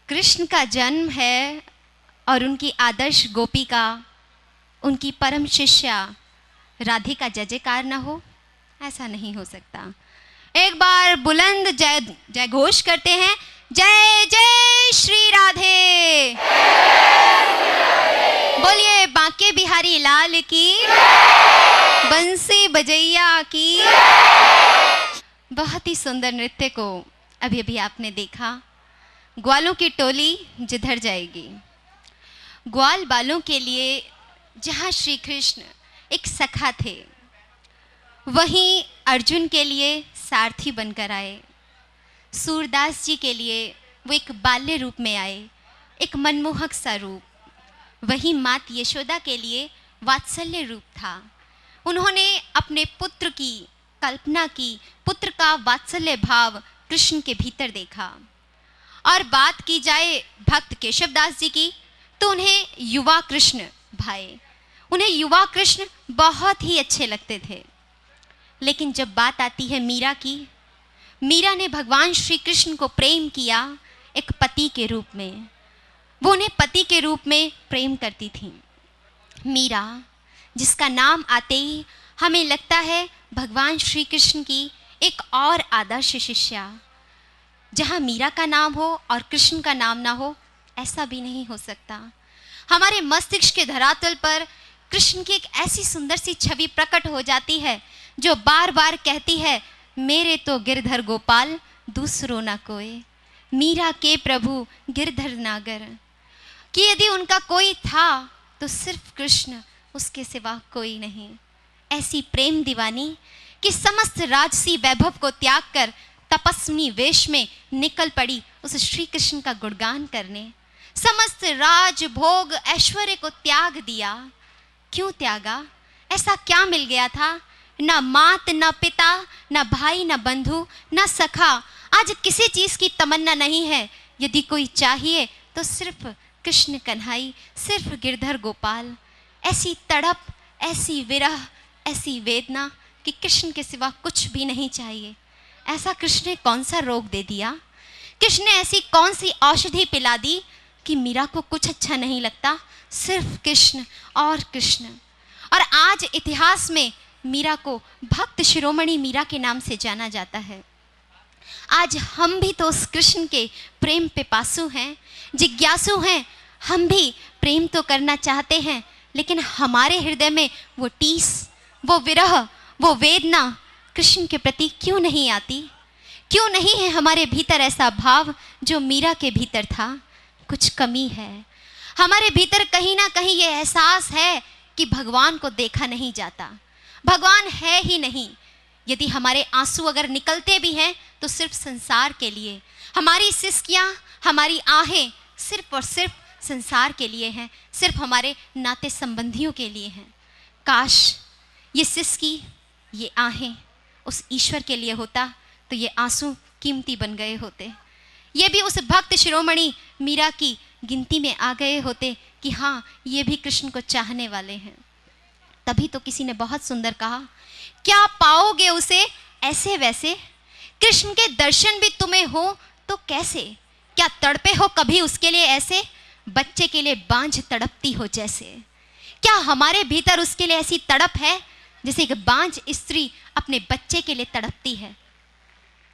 कृष्ण का जन्म है और उनकी आदर्श गोपिका, उनकी परम शिष्या राधिका जय जयकार न हो, ऐसा नहीं हो सकता। एक बार बुलंद जय जय घोष करते हैं, जय जय श्री राधे। बोलिए बांके बिहारी लाल की, बंसी बजैया की। बहुत ही सुंदर नृत्य को अभी अभी आपने देखा। ग्वालों की टोली जिधर जाएगी, ग्वाल बालों के लिए जहाँ श्री कृष्ण एक सखा थे, वहीं अर्जुन के लिए सारथी बनकर आए। सूरदास जी के लिए वो एक बाल्य रूप में आए, एक मनमोहक सा रूप। वहीं मात यशोदा के लिए वात्सल्य रूप था। उन्होंने अपने पुत्र की कल्पना की, पुत्र का वात्सल्य भाव कृष्ण के भीतर देखा। और बात की जाए भक्त केशवदास जी की, तो उन्हें युवा कृष्ण भाए, उन्हें युवा कृष्ण बहुत ही अच्छे लगते थे। लेकिन जब बात आती है मीरा की, मीरा ने भगवान श्री कृष्ण को प्रेम किया एक पति के रूप में। वो उन्हें पति के रूप में प्रेम करती थी। मीरा, जिसका नाम आते ही हमें लगता है भगवान श्री कृष्ण की एक और आदर्श शिष्या। जहाँ मीरा का नाम हो और कृष्ण का नाम ना हो, ऐसा भी नहीं हो सकता। हमारे मस्तिष्क के धरातल पर कृष्ण की एक ऐसी सुंदर सी छवि प्रकट हो जाती है जो बार बार कहती है, मेरे तो गिरधर गोपाल दूसरो ना कोई, मीरा के प्रभु गिरधर नागर। कि यदि उनका कोई था तो सिर्फ कृष्ण, उसके सिवा कोई नहीं। ऐसी प्रेम दीवानी कि समस्त राजसी वैभव को त्याग कर तपस्वी वेश में निकल पड़ी उस श्री कृष्ण का गुणगान करने। समस्त राज भोग ऐश्वर्य को त्याग दिया। क्यों त्यागा? ऐसा क्या मिल गया था? ना मात, ना पिता, ना भाई, ना बंधु, ना सखा। आज किसी चीज की तमन्ना नहीं है। यदि कोई चाहिए तो सिर्फ कृष्ण कन्हई, सिर्फ गिरधर गोपाल। ऐसी तड़प, ऐसी विरह, ऐसी वेदना कि कृष्ण के सिवा कुछ भी नहीं चाहिए। ऐसा कृष्ण ने कौन सा रोग दे दिया? कृष्ण ने ऐसी कौन सी औषधि पिला दी कि मीरा को कुछ अच्छा नहीं लगता, सिर्फ कृष्ण और कृष्ण। और आज इतिहास में मीरा को भक्त शिरोमणि मीरा के नाम से जाना जाता है। आज हम भी तो उस कृष्ण के प्रेम पिपासु हैं, जिज्ञासु हैं। हम भी प्रेम तो करना चाहते हैं, लेकिन हमारे हृदय में वो टीस, वो विरह, वो वेदना कृष्ण के प्रति क्यों नहीं आती? क्यों नहीं है हमारे भीतर ऐसा भाव जो मीरा के भीतर था? कुछ कमी है हमारे भीतर। कहीं ना कहीं ये एहसास है कि भगवान को देखा नहीं जाता, भगवान है ही नहीं। यदि हमारे आंसू अगर निकलते भी हैं तो सिर्फ संसार के लिए। हमारी सिसकियाँ, हमारी आहें सिर्फ और सिर्फ संसार के लिए हैं, सिर्फ हमारे नाते संबंधियों के लिए हैं। काश ये सिसकी, ये आहें उस ईश्वर के लिए होता तो ये आंसू कीमती बन गए होते। ये भी उस भक्त शिरोमणि मीरा की गिनती में आ गए होते कि हाँ, ये भी कृष्ण को चाहने वाले हैं। तभी तो किसी ने बहुत सुंदर कहा, क्या पाओगे उसे ऐसे वैसे, कृष्ण के दर्शन भी तुम्हें हो तो कैसे। क्या तड़पे हो कभी उसके लिए ऐसे, बच्चे के लिए बांझ तड़पती हो जैसे। क्या हमारे भीतर उसके लिए ऐसी तड़प है जैसे एक बांझ स्त्री अपने बच्चे के लिए तड़पती है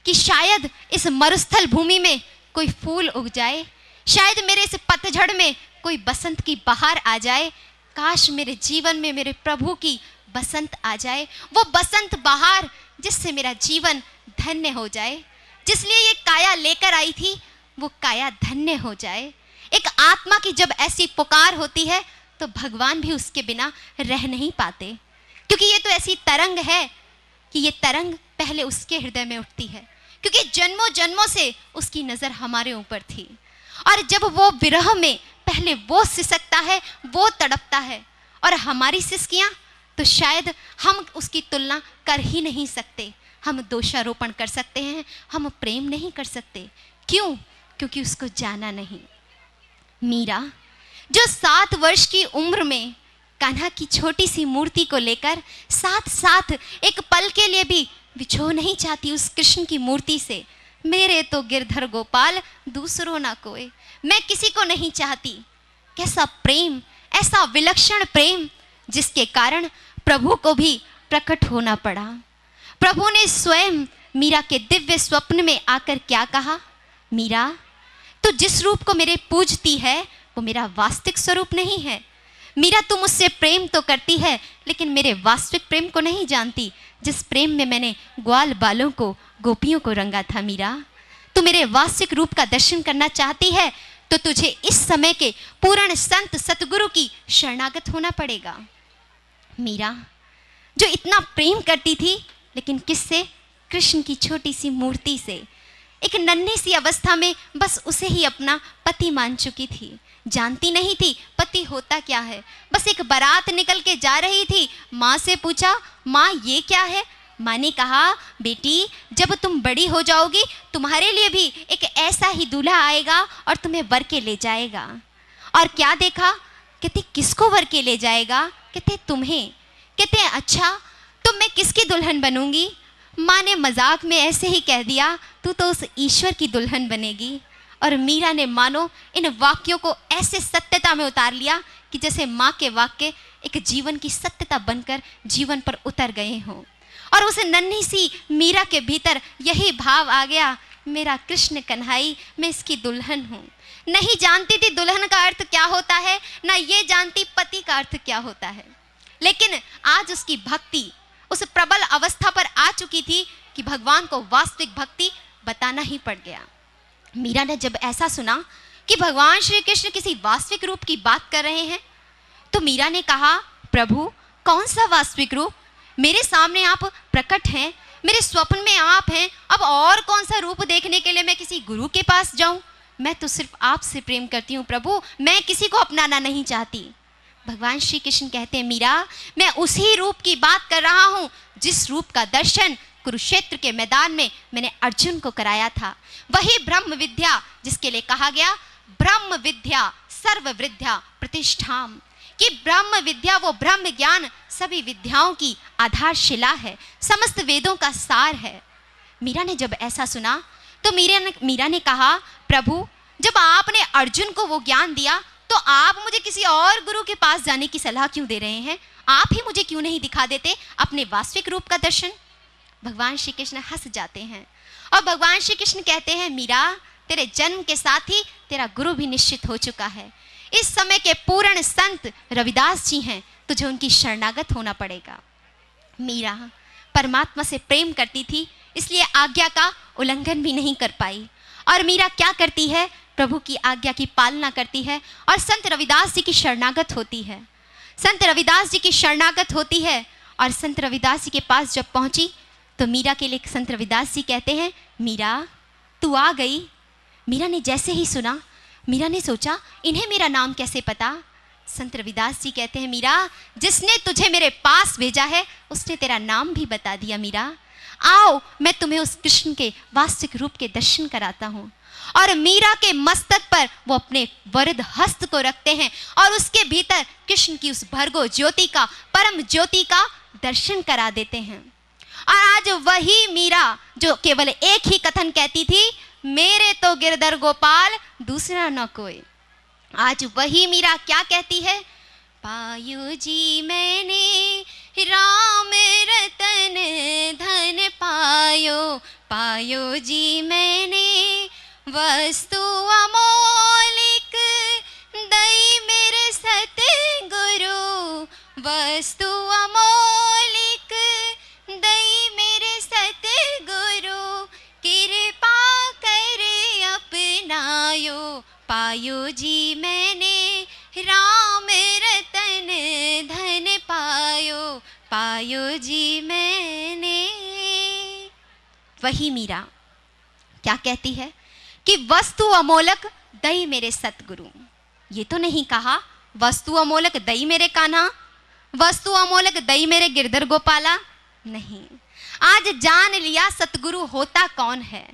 कि शायद इस मरुस्थल भूमि में कोई फूल उग जाए, शायद मेरे इस पतझड़ में कोई बसंत की बहार आ जाए। काश मेरे जीवन में मेरे प्रभु की बसंत आ जाए, वो बसंत बहार जिससे मेरा जीवन धन्य हो जाए। जिसलिए ये काया लेकर आई थी, वो काया धन्य हो जाए। एक आत्मा की जब ऐसी पुकार होती है तो भगवान भी उसके बिना रह नहीं पाते, क्योंकि ये तो ऐसी तरंग है कि ये तरंग पहले उसके हृदय में उठती है, क्योंकि जन्मों जन्मों से उसकी नज़र हमारे ऊपर थी। और जब वो विरह में पहले वो सिसकता है, वो तड़पता है, और हमारी सिसकियाँ तो शायद हम उसकी तुलना कर ही नहीं सकते। हम दोषारोपण कर सकते हैं, हम प्रेम नहीं कर सकते। क्यों? क्योंकि उसको जाना नहीं। मीरा जो 7 वर्ष की उम्र में कान्हा की छोटी सी मूर्ति को लेकर साथ साथ एक पल के लिए भी विछो नहीं चाहती उस कृष्ण की मूर्ति से, मेरे तो गिरधर गोपाल दूसरों ना कोई। मैं किसी को नहीं चाहती। कैसा प्रेम, ऐसा विलक्षण प्रेम, जिसके कारण प्रभु को भी प्रकट होना पड़ा। प्रभु ने स्वयं मीरा के दिव्य स्वप्न में आकर क्या कहा? मीरा, तू जिस रूप को मेरे पूजती है वो मेरा वास्तविक स्वरूप नहीं है। मीरा, तू मुझसे प्रेम तो करती है लेकिन मेरे वास्तविक प्रेम को नहीं जानती, जिस प्रेम में मैंने ग्वाल बालों को, गोपियों को रंगा था। मीरा, तू मेरे वास्तविक रूप का दर्शन करना चाहती है तो तुझे इस समय के पूर्ण संत सतगुरु की शरणागत होना पड़ेगा। मीरा, जो इतना प्रेम करती थी, लेकिन किससे? कृष्ण की छोटी सी मूर्ति से। एक नन्ही सी अवस्था में बस उसे ही अपना पति मान चुकी थी। जानती नहीं थी पति होता क्या है। बस एक बारात निकल के जा रही थी। माँ से पूछा, माँ ये क्या है? माँ ने कहा, बेटी, जब तुम बड़ी हो जाओगी तुम्हारे लिए भी एक ऐसा ही दूल्हा आएगा और तुम्हें वर के ले जाएगा। और क्या देखा? कहते किसको वर के ले जाएगा? कहते तुम्हें। कहते अच्छा, तो मैं किसकी दुल्हन बनूंगी? माँ ने मजाक में ऐसे ही कह दिया, तू तो उस ईश्वर की दुल्हन बनेगी। और मीरा ने मानो इन वाक्यों को ऐसे सत्यता में उतार लिया कि जैसे माँ के वाक्य एक जीवन की सत्यता बनकर जीवन पर उतर गए हों। और उस नन्ही सी मीरा के भीतर यही भाव आ गया, मेरा कृष्ण कन्हई, मैं इसकी दुल्हन हूँ। नहीं जानती थी दुल्हन का अर्थ क्या होता है, ना ये जानती पति का अर्थ क्या होता है। लेकिन आज उसकी भक्ति उस प्रबल अवस्था पर आ चुकी थी कि भगवान को वास्तविक भक्ति बताना ही पड़ गया। मीरा ने जब ऐसा सुना कि भगवान श्री कृष्ण किसी वास्तविक रूप की बात कर रहे हैं, तो मीरा ने कहा, प्रभु कौन सा वास्तविक रूप? मेरे सामने आप प्रकट हैं, मेरे स्वप्न में आप हैं, अब और कौन सा रूप देखने के लिए मैं किसी गुरु के पास जाऊं? मैं तो सिर्फ आपसे प्रेम करती हूँ प्रभु, मैं किसी को अपनाना नहीं चाहती। भगवान श्री कृष्ण कहते हैं, मीरा, मैं उसी रूप की बात कर रहा हूँ जिस रूप का दर्शन कुरुक्षेत्र के मैदान में मैंने अर्जुन को कराया था। वही ब्रह्म विद्या जिसके लिए कहा गया, ब्रह्म विद्या सर्व विद्या प्रतिष्ठाम, कि ब्रह्म विद्या वो ब्रह्म ज्ञान सभी विद्याओं की आधारशिला है, समस्त वेदों का सार है। मीरा ने जब ऐसा सुना तो मीरा ने कहा, प्रभु जब आपने अर्जुन को वो ज्ञान दिया तो आप मुझे किसी और गुरु के पास जाने की सलाह क्यों दे रहे हैं? आप ही मुझे क्यों नहीं दिखा देते अपने वास्तविक रूप का दर्शन? भगवान श्री कृष्ण हंस जाते हैं और भगवान श्री कृष्ण कहते हैं, मीरा, तेरे जन्म के साथ ही तेरा गुरु भी निश्चित हो चुका है। इस समय के पूर्ण संत रविदास जी हैं, तुझे उनकी शरणागत होना पड़ेगा। मीरा परमात्मा से प्रेम करती थी, इसलिए आज्ञा का उल्लंघन भी नहीं कर पाई। और मीरा क्या करती है? प्रभु की आज्ञा की पालना करती है और संत रविदास जी की शरणागत होती है। संत रविदास जी की शरणागत होती है और संत रविदास जी के पास जब पहुंची तो मीरा के लिए संत रविदास जी कहते हैं, मीरा तू आ गई। मीरा ने जैसे ही सुना, मीरा ने सोचा, इन्हें मेरा नाम कैसे पता? संत रविदास जी कहते हैं, मीरा, जिसने तुझे मेरे पास भेजा है उसने तेरा नाम भी बता दिया। मीरा आओ, मैं तुम्हें उस कृष्ण के वास्तविक रूप के दर्शन कराता हूँ। और मीरा के मस्तक पर वो अपने वरद हस्त को रखते हैं और उसके भीतर कृष्ण की उस भर्गो ज्योति का, परम ज्योति का दर्शन करा देते हैं। और आज वही मीरा जो केवल एक ही कथन कहती थी, मेरे तो गिरधर गोपाल दूसरा न कोई, आज वही मीरा क्या कहती है? पायो जी मैंने राम रतन धन पायो, पायो जी मैंने वस्तु अमोलिक दई मेरे सतगुरु, वस्तु अमोलिक दई मेरे सतगुरु, कृपा करे अपनायो, पायो जी मैंने राम रतन धन पायो, पायो जी मैंने। वही मीरा क्या कहती है कि वस्तु अमोलक दई मेरे सतगुरु। ये तो नहीं कहा वस्तु अमोलक दई मेरे कान्हा, वस्तु अमोलक दई मेरे गिरधर गोपाला, नहीं। आज जान लिया सतगुरु होता कौन है।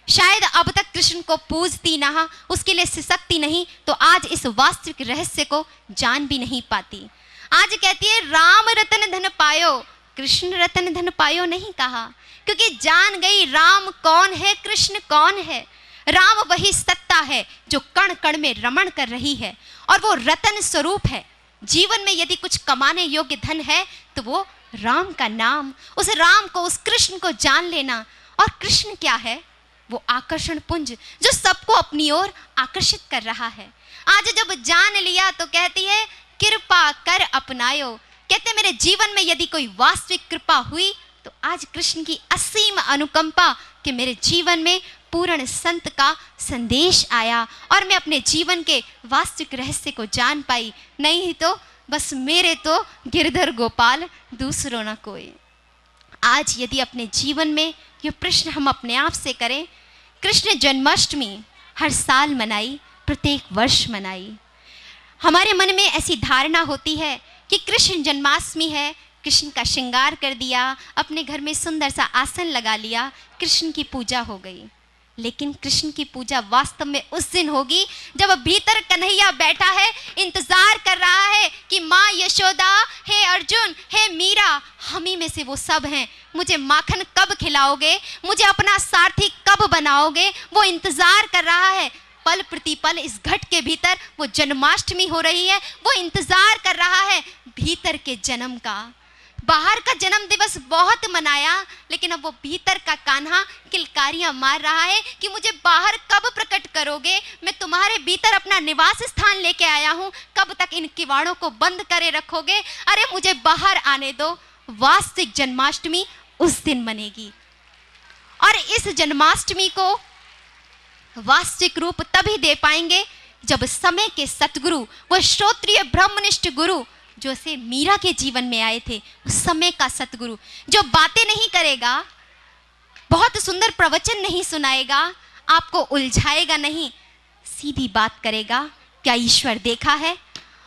शायद अब तक कृष्ण को पूजती ना, उसके लिए सिसकती नहीं, तो आज इस वास्तविक रहस्य को जान भी नहीं पाती। आज कहती है राम रतन धन पायो, कृष्ण रतन धन पायो नहीं कहा, क्योंकि जान गई राम कौन है, कृष्ण कौन है। राम वही सत्ता है जो कण कण में रमण कर रही है, और वो रतन स्वरूप है। जीवन में यदि कुछ कमाने योग्य धन है तो वो राम का नाम, उस राम को, उस कृष्ण को जान लेना। और कृष्ण क्या है? वो आकर्षण पुंज जो सबको अपनी ओर आकर्षित कर रहा है। आज जब जान लिया तो कहती है कृपा कर अपनायो। कहते मेरे जीवन में यदि कोई वास्तविक कृपा हुई तो आज कृष्ण की असीम अनुकंपा कि मेरे जीवन में पूर्ण संत का संदेश आया और मैं अपने जीवन के वास्तविक रहस्य को जान पाई। नहीं तो बस मेरे तो गिरधर गोपाल, दूसरों ना कोई। आज यदि अपने जीवन में ये प्रश्न हम अपने आप से करें, कृष्ण जन्माष्टमी हर साल मनाई, प्रत्येक वर्ष मनाई। हमारे मन में ऐसी धारणा होती है कि कृष्ण जन्माष्टमी है, कृष्ण का श्रृंगार कर दिया, अपने घर में सुंदर सा आसन लगा लिया, कृष्ण की पूजा हो गई। लेकिन कृष्ण की पूजा वास्तव में उस दिन होगी जब भीतर कन्हैया बैठा है, इंतजार कर रहा है कि माँ यशोदा, हे अर्जुन, हे मीरा, हम ही में से वो सब हैं, मुझे माखन कब खिलाओगे, मुझे अपना सारथी कब बनाओगे। वो इंतजार कर रहा है। पल प्रतिपल इस घट के भीतर वो जन्माष्टमी हो रही है, वो इंतजार कर रहा है भीतर के जन्म का। बाहर का जन्म दिवस बहुत मनाया, लेकिन अब वो भीतर का कान्हा किलकारियां मार रहा है कि मुझे बाहर कब प्रकट करोगे, मैं तुम्हारे भीतर अपना निवास स्थान लेके आया हूं, कब तक इन किवाड़ों को बंद करे रखोगे, अरे मुझे बाहर आने दो। वास्तविक जन्माष्टमी उस दिन मनेगी, और इस जन्माष्टमी को वास्तविक रूप तभी दे पाएंगे जब समय के सतगुरु, वो श्रोत्रिय ब्रह्मनिष्ठ गुरु जो से मीरा के जीवन में आए थे, उस समय का सतगुरु जो बातें नहीं करेगा, बहुत सुंदर प्रवचन नहीं सुनाएगा, आपको उलझाएगा नहीं, सीधी बात करेगा। क्या ईश्वर देखा है?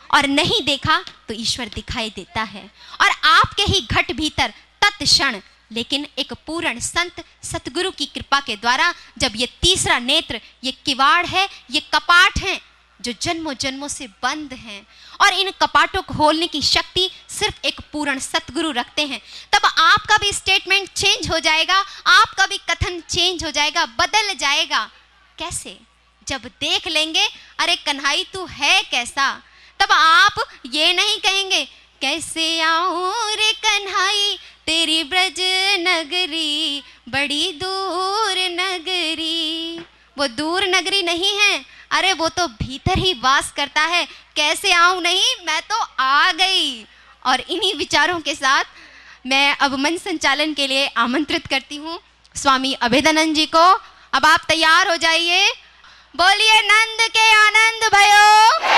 और नहीं देखा तो ईश्वर दिखाई देता है। और आपके ही घट भीतर तत्क्षण, लेकिन एक पूर्ण संत सतगुरु की कृपा के द्वारा जब ये तीसरा नेत्र, ये किवाड़ है, ये कपाट हैं जो जन्मों जन्मों से बंद हैं, और इन कपाटों को खोलने की शक्ति सिर्फ एक पूर्ण सतगुरु रखते हैं, तब आपका भी स्टेटमेंट चेंज हो जाएगा, आपका भी कथन चेंज हो जाएगा, बदल जाएगा। कैसे? जब देख लेंगे अरे कन्हाई तू है कैसा, तब आप ये नहीं कहेंगे कैसे आऊं रे कन्हाई तेरी ब्रज नगरी, बड़ी दूर नगरी। वो दूर नगरी नहीं है, अरे वो तो भीतर ही वास करता है। कैसे आऊं नहीं, मैं तो आ गई। और इन्हीं विचारों के साथ मैं अब मंच संचालन के लिए आमंत्रित करती हूँ स्वामी अभेदानंद जी को। अब आप तैयार हो जाइए। बोलिए नंद के आनंद भयो।